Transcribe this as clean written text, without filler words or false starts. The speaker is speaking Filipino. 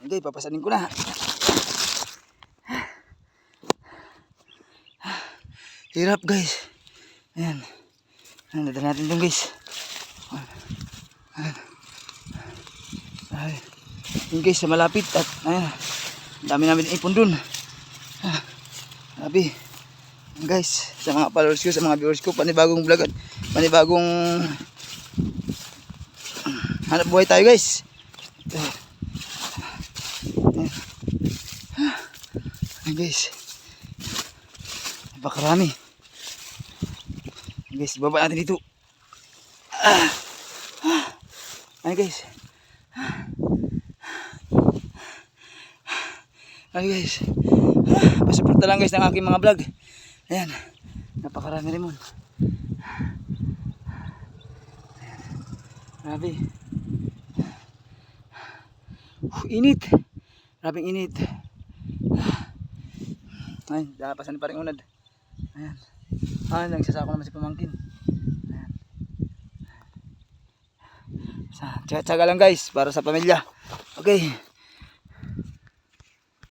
Okay, papasanin ko na. Hirap guys. Ayan. Nadala natin itong guys. Ayan. Yun guys, sa malapit. At ayan. Dami namin ipon dun. Sabi. Guys, sa mga followers ko, sa mga viewers ko, panibagong vlog at panibagong hanap buhay tayo guys. Ayan guys. Napakarami. Guys, baba natin dito. Ayan guys. Ayan guys. Pasuporta lang guys ng aking mga vlog. Ayan. Napakarami rin mo. Grabe. Init. Grabing init. Ayan, dapasan pa rin unad. Ayan. Ayan, nagsasako naman si pamangkin. Ayan. Tsaga lang guys, para sa pamilya. Okay.